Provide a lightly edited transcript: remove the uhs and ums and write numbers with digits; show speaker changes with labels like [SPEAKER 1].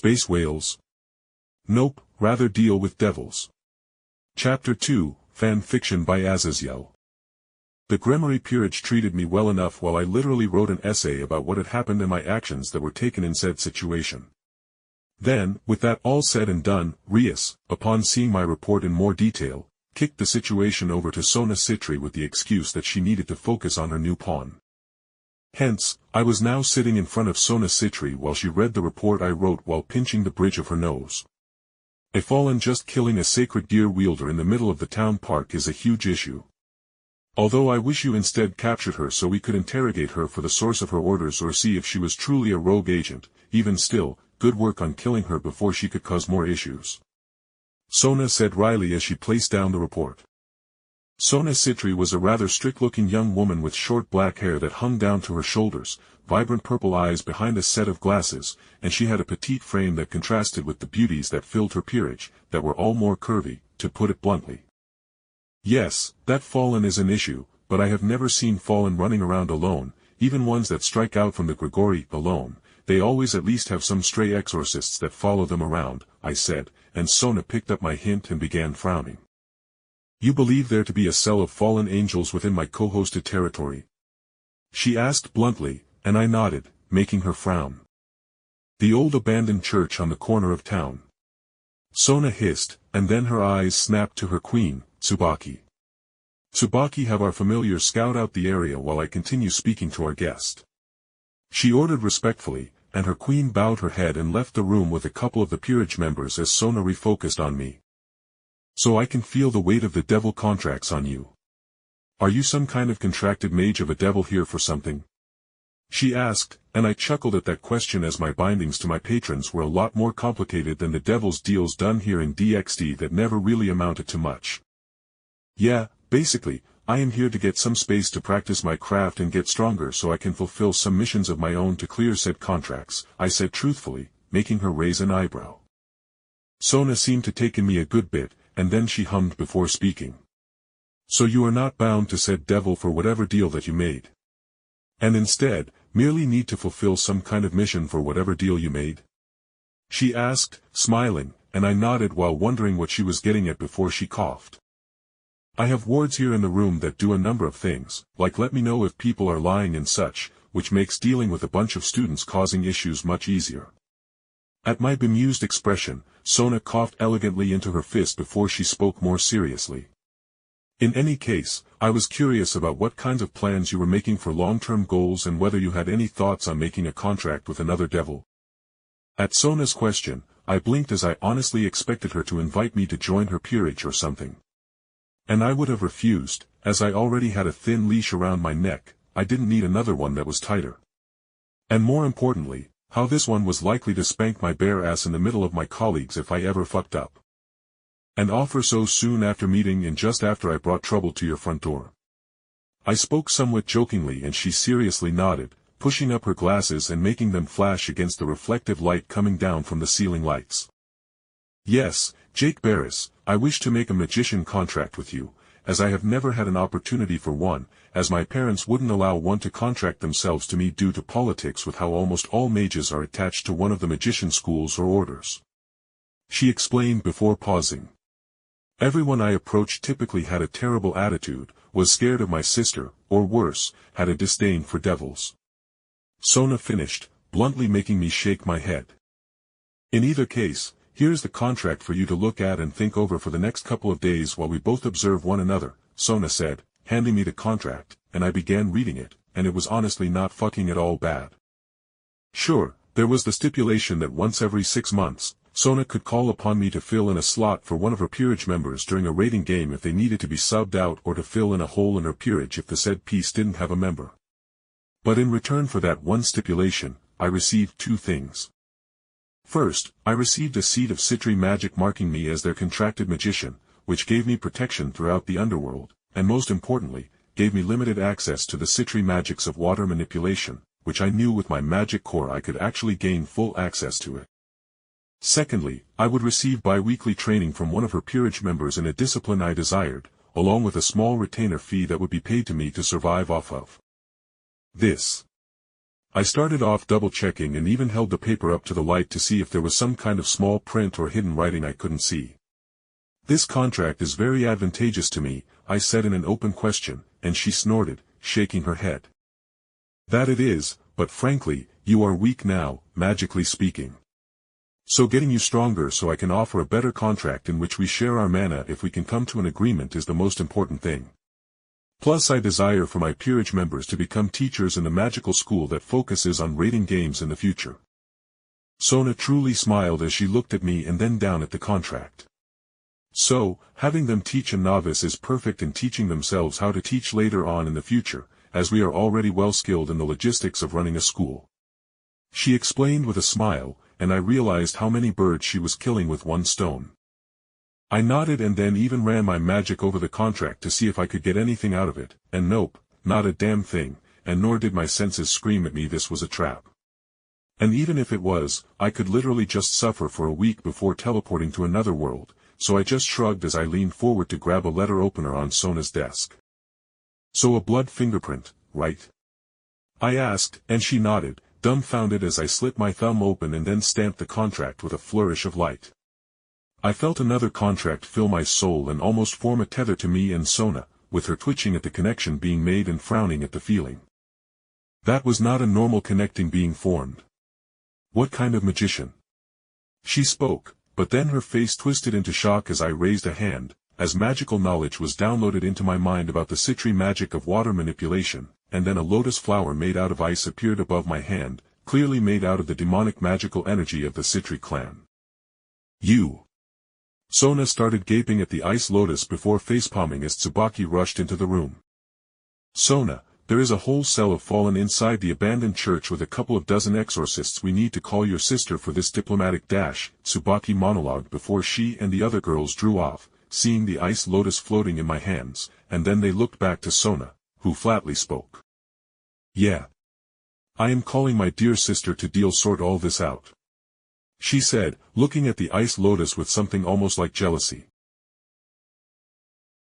[SPEAKER 1] Space whales? Nope, rather deal with devils. Chapter 2, Fan Fiction by Azazyel. The Gremory Peerage treated me well enough while I literally wrote an essay about what had happened and my actions that were taken in said situation. Then, with that all said and done, Rias, upon seeing my report in more detail, kicked the situation over to Sona Sitri with the excuse that she needed to focus on her new pawn. Hence, I was now sitting in front of Sona Sitri while she read the report I wrote while pinching the bridge of her nose. A fallen just killing a sacred deer wielder in the middle of the town park is a huge issue. Although I wish you instead captured her so we could interrogate her for the source of her orders or see if she was truly a rogue agent, even still, good work on killing her before she could cause more issues. Sona said wryly as she placed down the report. Sona Sitri was a rather strict-looking young woman with short black hair that hung down to her shoulders, vibrant purple eyes behind a set of glasses, and she had a petite frame that contrasted with the beauties that filled her peerage, that were all more curvy, to put it bluntly. Yes, that fallen is an issue, but I have never seen fallen running around alone, even ones that strike out from the Gregory alone. They always at least have some stray exorcists that follow them around, I said, and Sona picked up my hint and began frowning. You believe there to be a cell of fallen angels within my co-hosted territory? She asked bluntly, and I nodded, making her frown. The old abandoned church on the corner of town. Sona hissed, and then her eyes snapped to her queen, Tsubaki. Tsubaki, have our familiar scout out the area while I continue speaking to our guest. She ordered respectfully, and her queen bowed her head and left the room with a couple of the peerage members as Sona refocused on me. So I can feel the weight of the devil contracts on you. Are you some kind of contracted mage of a devil here for something? She asked, and I chuckled at that question as my bindings to my patrons were a lot more complicated than the devil's deals done here in DXD that never really amounted to much. Yeah, basically, I am here to get some space to practice my craft and get stronger so I can fulfill some missions of my own to clear said contracts, I said truthfully, making her raise an eyebrow. Sona seemed to take in me a good bit, and then she hummed before speaking. So you are not bound to said devil for whatever deal that you made. And instead, merely need to fulfill some kind of mission for whatever deal you made? She asked, smiling, and I nodded while wondering what she was getting at before she coughed. I have wards here in the room that do a number of things, like let me know if people are lying and such, which makes dealing with a bunch of students causing issues much easier. At my bemused expression, Sona coughed elegantly into her fist before she spoke more seriously. In any case, I was curious about what kinds of plans you were making for long-term goals and whether you had any thoughts on making a contract with another devil. At Sona's question, I blinked as I honestly expected her to invite me to join her peerage or something. And I would have refused, as I already had a thin leash around my neck. I didn't need another one that was tighter. And more importantly, how this one was likely to spank my bare ass in the middle of my colleagues if I ever fucked up. An offer so soon after meeting and just after I brought trouble to your front door. I spoke somewhat jokingly and she seriously nodded, pushing up her glasses and making them flash against the reflective light coming down from the ceiling lights. Yes, Jake Barris, I wish to make a magician contract with you, as I have never had an opportunity for one, as my parents wouldn't allow one to contract themselves to me due to politics with how almost all mages are attached to one of the magician schools or orders. She explained before pausing. Everyone I approached typically had a terrible attitude, was scared of my sister, or worse, had a disdain for devils. Sona finished, bluntly making me shake my head. In either case, here's the contract for you to look at and think over for the next couple of days while we both observe one another, Sona said, handing me the contract, and I began reading it, and it was honestly not fucking at all bad. Sure, there was the stipulation that once every 6 months, Sona could call upon me to fill in a slot for one of her peerage members during a raiding game if they needed to be subbed out or to fill in a hole in her peerage if the said piece didn't have a member. But in return for that one stipulation, I received 2 things. First, I received a seed of Sitri magic marking me as their contracted magician, which gave me protection throughout the underworld, and most importantly, gave me limited access to the Sitri magics of water manipulation, which I knew with my magic core I could actually gain full access to it. Secondly, I would receive bi-weekly training from one of her peerage members in a discipline I desired, along with a small retainer fee that would be paid to me to survive off of. This I started off double-checking and even held the paper up to the light to see if there was some kind of small print or hidden writing I couldn't see. "This contract is very advantageous to me," I said in an open question, and she snorted, shaking her head. "That it is, but frankly, you are weak now, magically speaking. So getting you stronger so I can offer a better contract in which we share our mana if we can come to an agreement is the most important thing. Plus I desire for my peerage members to become teachers in the magical school that focuses on rating games in the future." Sona truly smiled as she looked at me and then down at the contract. So, having them teach a novice is perfect in teaching themselves how to teach later on in the future, as we are already well skilled in the logistics of running a school. She explained with a smile, and I realized how many birds she was killing with one stone. I nodded and then even ran my magic over the contract to see if I could get anything out of it, and nope, not a damn thing, and nor did my senses scream at me this was a trap. And even if it was, I could literally just suffer for a week before teleporting to another world, so I just shrugged as I leaned forward to grab a letter opener on Sona's desk. "So a blood fingerprint, right?" I asked, and she nodded, dumbfounded as I slit my thumb open and then stamped the contract with a flourish of light. I felt another contract fill my soul and almost form a tether to me and Sona, with her twitching at the connection being made and frowning at the feeling. That was not a normal connecting being formed. What kind of magician? She spoke, but then her face twisted into shock as I raised a hand, as magical knowledge was downloaded into my mind about the Sitri magic of water manipulation, and then a lotus flower made out of ice appeared above my hand, clearly made out of the demonic magical energy of the Sitri clan. "You!" Sona started gaping at the ice lotus before facepalming as Tsubaki rushed into the room. "Sona, there is a whole cell of fallen inside the abandoned church with a couple of dozen exorcists. We need to call your sister for this diplomatic dash," Tsubaki monologued before she and the other girls drew off, seeing the ice lotus floating in my hands, and then they looked back to Sona, who flatly spoke. "Yeah. I am calling my dear sister to sort all this out," she said, looking at the ice lotus with something almost like jealousy.